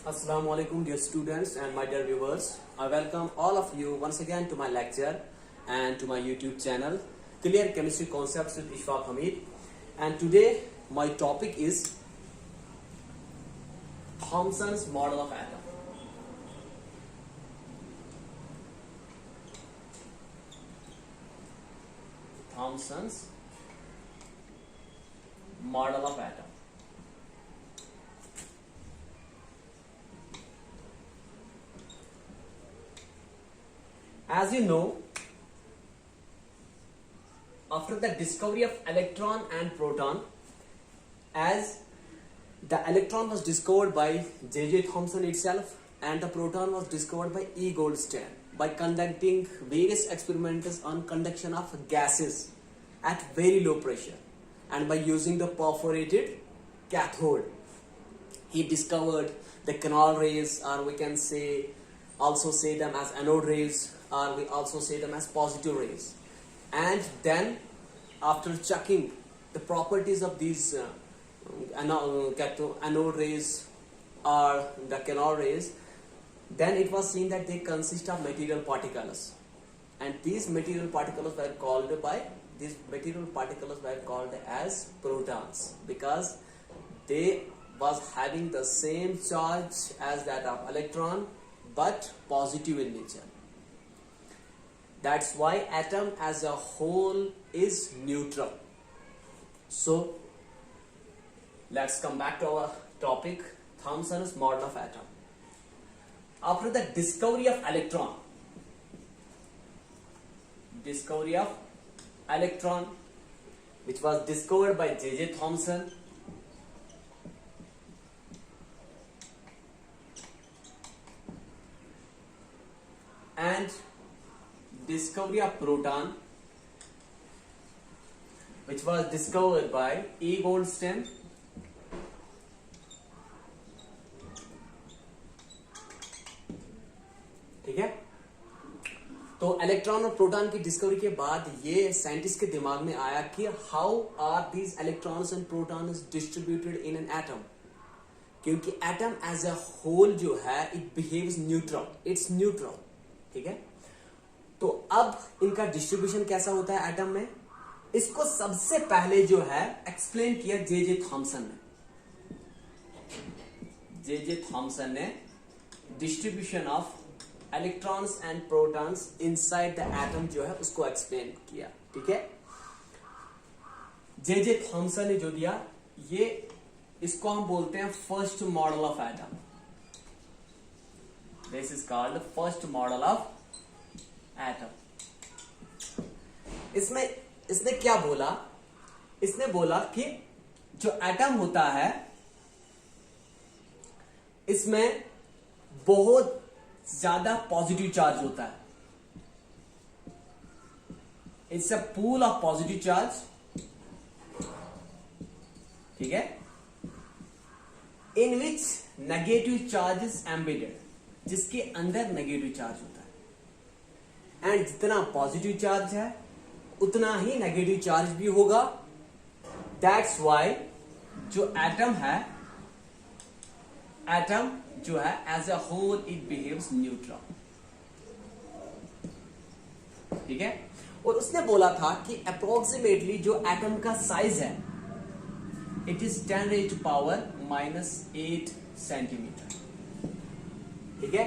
Assalamu alaikum dear students and my dear viewers. I welcome all of you once again to my lecture and to my YouTube channel Clear Chemistry Concepts with Ishfaq Hamid. And today my topic is Thomson's model of atom. Thomson's model of atom. As you know, after the discovery of electron and proton, as the electron was discovered by J.J. Thomson itself and the proton was discovered by E. Goldstein by conducting various experiments on conduction of gases at very low pressure and by using the perforated cathode. He discovered the canal rays, or we can also say them as anode rays, or we also say them as positive rays. And then after checking the properties of these anode rays or the canal rays, then it was seen that they consist of material particles, and these material particles were called as protons because they was having the same charge as that of electron but positive in nature. That's why atom as a whole is neutral. So let's come back to our topic, Thomson's model of atom. After the discovery of electron, which was discovered by J.J. Thomson, and discovery of proton, which was discovered by E. Goldstein, ठीक है। तो electron और proton की discovery के बाद ये scientist के दिमाग में आया कि how are these electrons and protons distributed in an atom, क्योंकि एटम एज अ होल जो है it behaves neutral, it's neutral, ठीक है। तो अब इनका डिस्ट्रीब्यूशन कैसा होता है एटम में, इसको सबसे पहले जो है एक्सप्लेन किया J.J. थॉमसन ने distribution of electrons and protons inside the atom जो है उसको एक्सप्लेन किया, ठीक है। J.J. थॉमसन ने जो दिया ये, इसको हम बोलते हैं first model of atom. This is called first model of atom. इसने क्या बोला, इसने बोला कि जो एटम होता है इसमें बहुत ज्यादा पॉजिटिव चार्ज होता है। It's a pool of positive charge, ठीक है, इन विच नेगेटिव चार्ज इज एम्बेडेड, जिसके अंदर नेगेटिव चार्ज होता है। एंड जितना पॉजिटिव चार्ज है उतना ही नेगेटिव चार्ज भी होगा। दैट्स वाई जो एटम जो है as a whole it behaves neutral, ठीक है। और उसने बोला था कि अप्रोक्सीमेटली जो एटम का साइज है इट इज 10⁻⁻8 सेंटीमीटर, ठीक है।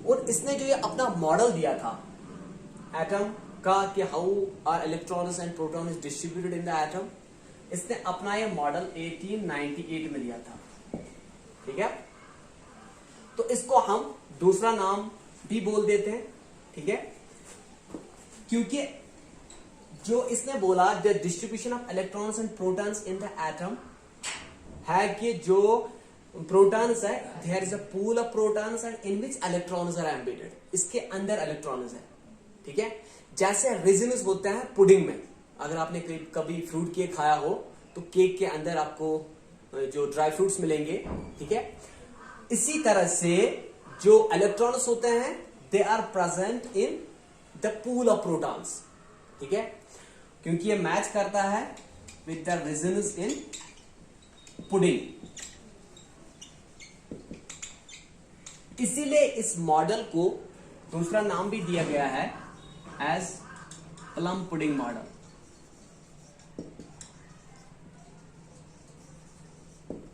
और इसने जो ये अपना मॉडल दिया था एटम का कि how are electrons and protons distributed in the atom, इसने अपना ये मॉडल 1898 में दिया था, ठीक है। तो इसको हम दूसरा नाम भी बोल देते हैं, ठीक है, क्योंकि जो इसने बोला the distribution of electrons and protons in the atom है कि जो प्रोटॉन्स है there is a pool of protons and in which electrons are embedded, इसके अंदर इलेक्ट्रॉन्स है, ठीक है। जैसे रेजिन्स होते हैं पुडिंग में, अगर आपने कभी फ्रूट केक खाया हो तो केक के अंदर आपको जो ड्राई फ्रूट्स मिलेंगे, ठीक है। इसी तरह से जो इलेक्ट्रॉन्स होते हैं they are present in the pool of protons, ठीक है, क्योंकि ये मैच करता है with the raisins in pudding, इसीलिए इस मॉडल को दूसरा नाम भी दिया गया है एज प्लम पुडिंग मॉडल।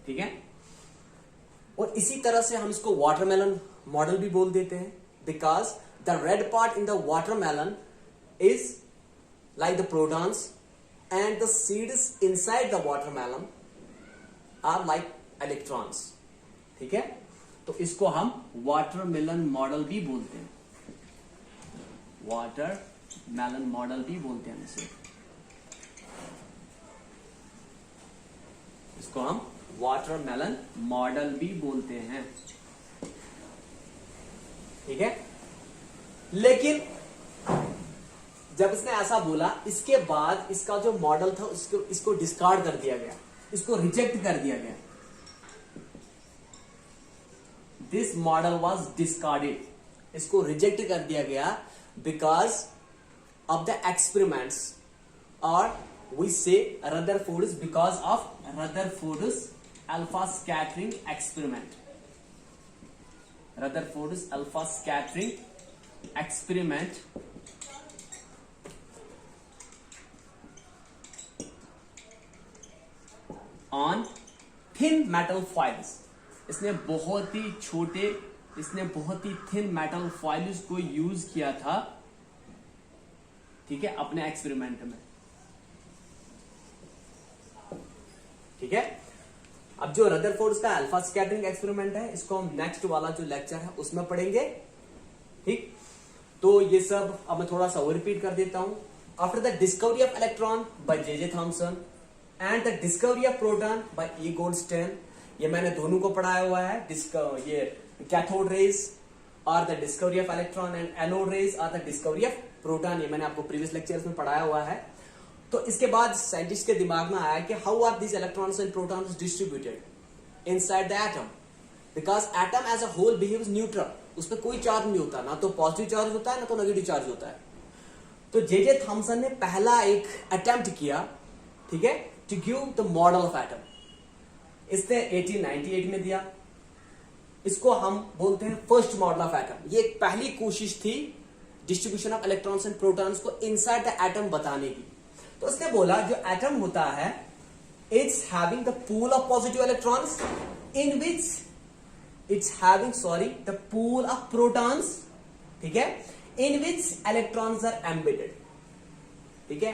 ठीक है, और इसी तरह से हम इसको वाटरमेलन मॉडल भी बोल देते हैं, because the red part in the watermelon is like the protons and the seeds inside the watermelon are like electrons. ठीक है, तो इसको हम वाटरमेलन मॉडल भी बोलते हैं, वाटरमेलन मॉडल भी बोलते हैं इसे, इसको हम वाटरमेलन मॉडल भी बोलते हैं। ठीक है, लेकिन जब इसने ऐसा बोला, इसके बाद इसका जो मॉडल था इसको डिस्कार्ड कर दिया गया, इसको रिजेक्ट कर दिया गया। दिस मॉडल वॉज डिस्कार्डेड, इसको रिजेक्ट कर दिया गया बिकॉज ऑफ द एक्सपेरिमेंट्स, और वी से Rutherford's, because of Rutherford's alpha scattering experiment, Rutherford's alpha scattering experiment on thin metal foils. इसने बहुत ही छोटे, इसने बहुत ही थिन मेटल फॉइल्स को यूज किया था, ठीक है, अपने एक्सपेरिमेंट में। ठीक है, अब जो रदरफोर्ड्स का अल्फा स्कैटरिंग एक्सपेरिमेंट है, इसको हम नेक्स्ट वाला जो लेक्चर है उसमें पढ़ेंगे। ठीक, तो ये सब अब मैं थोड़ा सा और रिपीट कर देता हूं। After the discovery of electron by J Thomson and the discovery of proton by E Goldstein, ये मैंने दोनों को पढ़ाया हुआ है, ये कैथोड रेज और the discovery of electron and anode rays और द डिस्कवरी ऑफ प्रोटॉन, ये मैंने आपको प्रीवियस लेक्चर्स में पढ़ाया हुआ है। तो इसके बाद साइंटिस्ट के दिमाग में आया कि how are these electrons and protons distributed inside the atom, because atom as a whole behaves neutral, उसमें कोई चार्ज नहीं होता, ना तो पॉजिटिव चार्ज होता है ना तो नेगेटिव चार्ज होता है। तो जे थॉमसन ने पहला एक अटेम्प्ट किया, ठीक है, to give the model of atom. इसने 1898 में दिया, इसको हम बोलते हैं फर्स्ट मॉडल ऑफ एटम। ये एक पहली कोशिश थी distribution of electrons and protons को इनसाइड द एटम बताने की। तो उसने बोला जो एटम होता है, it's having the pool of positive electrons in which it's having the pool of protons, ठीक है, इन विच इलेक्ट्रॉन्स आर एम्बेडेड। ठीक है,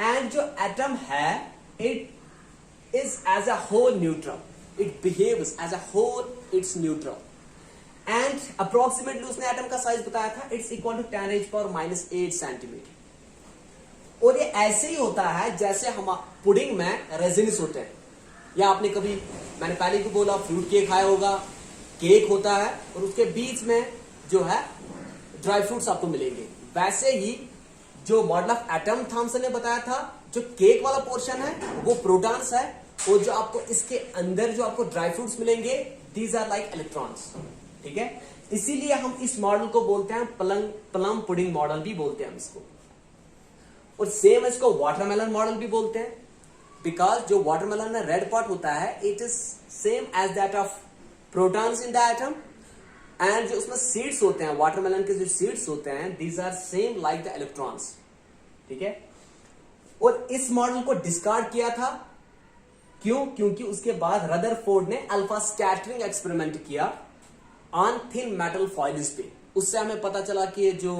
एंड जो एटम है, it is as a whole neutral, it behaves as a whole, it's neutral, and approximately उसने atom का size बताया था, it's equal to 10 raised power minus 8 centimetre. और ये ऐसे ही होता है जैसे हम पुडिंग में रेजिन्स होते हैं, या आपने कभी, मैंने पहले भी बोला, फ्रूट केक खाया होगा, केक होता है और उसके बीच में जो है ड्राई फ्रूट्स आपको मिलेंगे। वैसे ही जो मॉडल ऑफ एटम थॉमसन ने बताया था, जो केक वाला पोर्शन है वो प्रोटॉन्स है, और जो आपको इसके अंदर जो आपको ड्राई फ्रूट्स मिलेंगे, दीज आर लाइक इलेक्ट्रॉन्स। ठीक है, इसीलिए हम इस मॉडल को बोलते हैं प्लम पुडिंग मॉडल भी बोलते हैं हम इसको। और सेम इसको वाटरमेलन मॉडल भी बोलते हैं, बिकॉज जो वाटरमेलन में रेड पार्ट होता है, it is same as that of protons in the atom, and जो उसमें सीड्स होते हैं, वाटरमेलन के जो सीड्स होते हैं, these are same like the electrons. ठीक है, और इस मॉडल को डिस्कार्ड किया था, क्यों? क्योंकि उसके बाद रदरफोर्ड ने अल्फा स्कैटरिंग एक्सपेरिमेंट किया ऑन थिन मेटल फॉइल्स पे। उससे हमें पता चला कि जो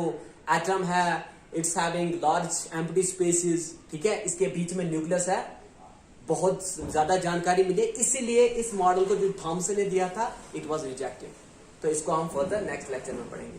एटम है, it's having large empty spaces, ठीक है, इसके बीच में न्यूक्लियस है, बहुत ज्यादा जानकारी मिली, इसीलिए इस मॉडल को जो थॉमसन ने दिया था, इट वाज रिजेक्टेड। तो इसको हम फर्दर नेक्स्ट लेक्चर में पढ़ेंगे।